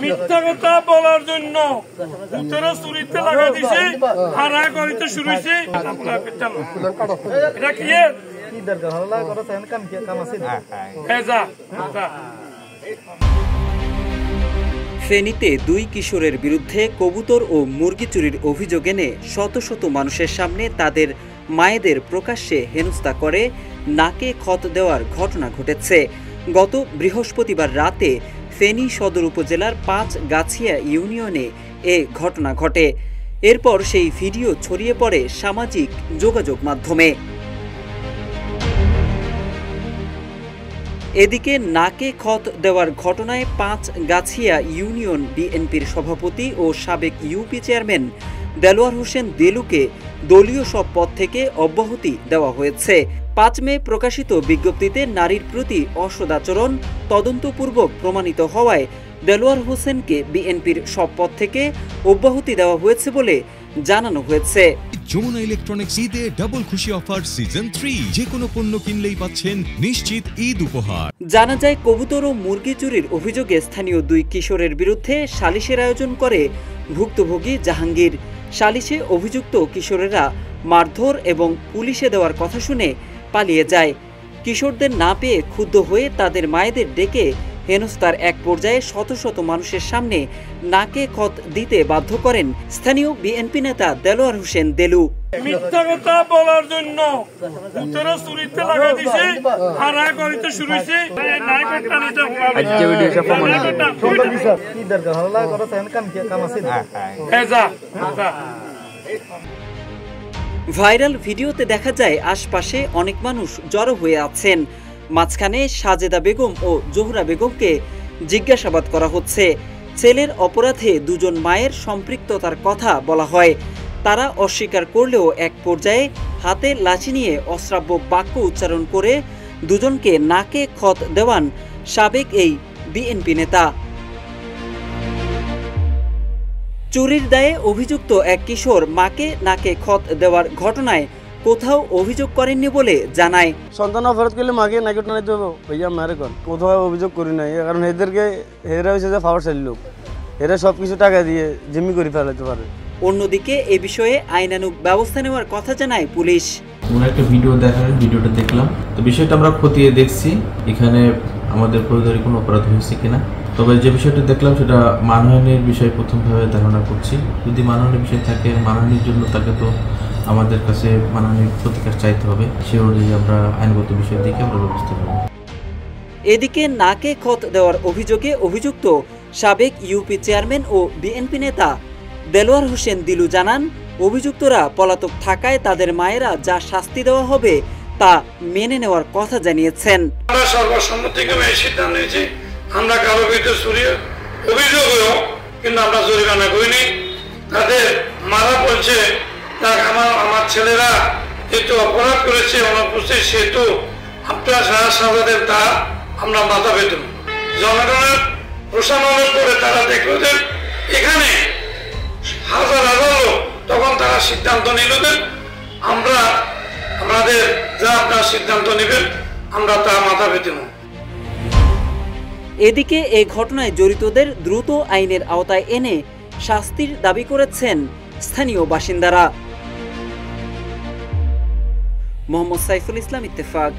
মিথ্যা কথা বলার জন্য উত্তরে চুরিতে লাগা দিছে, হারা করিতে শুরু হয়েছে। এটা কি ফেনীতে দুই কিশোরের বিরুদ্ধে কবুতর ও মুরগি চুরির অভিযোগ এনে শত শত মানুষের সামনে তাদের মায়েদের প্রকাশ্যে হেনস্থা করে নাকে খত দেওয়ার ঘটনা ঘটেছে। গত বৃহস্পতিবার রাতে ফেনী সদর উপজেলার ৫ গাছিয়া ইউনিয়নে এ ঘটনা ঘটে। এরপর সেই ভিডিও ছড়িয়ে পড়ে সামাজিক যোগাযোগ মাধ্যমে। এদিকে নাকে খত দেওয়ার ঘটনায় ৫ গাছিয়া ইউনিয়ন বিএনপির সভাপতি ও সাবেক ইউপি চেয়ারম্যান দেলোয়ার হোসেন দেলুকে দলীয় সব পদ থেকে অব্যাহতি দেওয়া হয়েছে। ৫ মে প্রকাশিত বিজ্ঞপ্তিতে নারীর প্রতি অসদাচরণ তদন্তপূর্বক প্রমাণিত হওয়ায় দেলোয়ার হোসেনকে বিএনপির সব পদ থেকে অব্যাহতি দেওয়া হয়েছে বলে জানানো হয়েছে। যমুনা ইলেকট্রনিক্স ঈদে ডাবল খুশি অফার সিজন 3, যে কোনো পণ্য কিনলেই পাচ্ছেন নিশ্চিত ঈদ উপহার। জানা যায়, কবুতর ও মুরগি চুরির অভিযোগে স্থানীয় দুই কিশোরের বিরুদ্ধে সালিশের আয়োজন করে ভুক্তভোগী জাহাঙ্গীর। সালিশে অভিযুক্ত কিশোরেরা মারধর এবং পুলিশে দেওয়ার কথা শুনে পালিয়ে যায়। কিশোরদের না পেয়ে ক্ষুব্ধ হয়ে তাদের মায়েদের ডেকে হেনস্থার এক পর্যায়ে শত শত মানুষের সামনে নাকে খত দিতে বাধ্য করেন স্থানীয় বিএনপি নেতা দেলোয়ার হোসেন দেলু। মিথ্যা কথা বলার জন্য উত্তরে চুরিতে লাগা দিছে, হারা করিতে শুরু হয়েছে। ভাইরাল ভিডিওতে দেখা যায় আশপাশে অনেক মানুষ জড়ো হয়ে আছেন। মাঝখানে সাজেদা বেগম ও জোহরা বেগমকে জিজ্ঞাসাবাদ করা হচ্ছে। ছেলের অপরাধে দুজন মায়ের সম্পৃক্ততার কথা বলা হয়। তারা অস্বীকার করলেও এক পর্যায়ে হাতে লাঠি নিয়ে অশ্রাব্য বাক্য উচ্চারণ করে দুজনকে নাকে খত দেওয়ান সাবেক এই বিএনপি নেতা। চুরির দায়ে অভিযুক্ত এক কিশোর মাকে নাকে খত দেওয়ার ঘটনায় কোথাও অভিযোগ করেননি বলে জানায়। সন্তান অপরাধ করলে মাকে নাকি টানাইতে হবে, ভাইয়া মারে কর, কোথাও অভিযোগ করি নাই। কারণ এরা হচ্ছে যে পাওয়ারশালী লোক, এরা সবকিছু টাকা দিয়ে জিম্মি করে ফেলাতে পারে। অন্যদিকে এ বিষয়ে আইনানুগ ব্যবস্থা নেওয়ার কথা জানায় পুলিশ। আমরা একটা ভিডিও দেখালেন, ভিডিওটা দেখলাম, তো বিষয়টা আমরা খতিয়ে দেখছি এখানে আমাদের ফৌজদারি কোনো অপরাধ হয়েছে কিনা। তবে যে বিষয়টা দেখলাম সেটা মানহানির বিষয়ে প্রথমভাবে ধারণা করছি। যদি মানহানির বিষয় থাকে, মানহানির জন্য তাকে তো আমাদের কাছে মানহানির প্রতিকার চাইতে হবে। সে অনুযায়ী আমরা আইনগত বিষয়ের দিকে আমরা ব্যবস্থা নেব। এদিকে নাকে খত দেওয়ার অভিযোগে অভিযুক্ত সাবেক ইউপি চেয়ারম্যান ও বিএনপি নেতা দেলোয়ার হোসেন দিলু জানান, অভিযুক্তরা পলাতক থাকায় তাদের মায়েরা যা শাস্তি দেওয়া হবে তা মেনে নেওয়ার কথা জানিয়েছেন। আমরা সর্বসম্মতিক্রমে সিদ্ধান্ত নিয়েছি, আমরা কারো বিরুদ্ধে চুরির অভিযোগ হলো কিন্তু আমরা জরিমানা করিনি। তাদের মারা বলছে আমার ছেলেরা যেহেতু অপরাধ করেছে অনুপস্থিত, সেহেতু আপনারা সাজা দেন, তা আমরা মাথা পেতাম। জনগণের প্রশাসনের করে তারা দেখলো যে এখানে হাজার হাজার লোক, তখন তারা সিদ্ধান্ত নিল যে আমাদের যা আপনারা সিদ্ধান্ত নেবেন আমরা তা মাথা পেতাম। এদিকে এই ঘটনায় জড়িতদের দ্রুত আইনের আওতায় এনে শাস্তির দাবি করেছেন স্থানীয় বাসিন্দারা। মোহাম্মদ সাইফুল ইসলাম, ইত্তেফাক।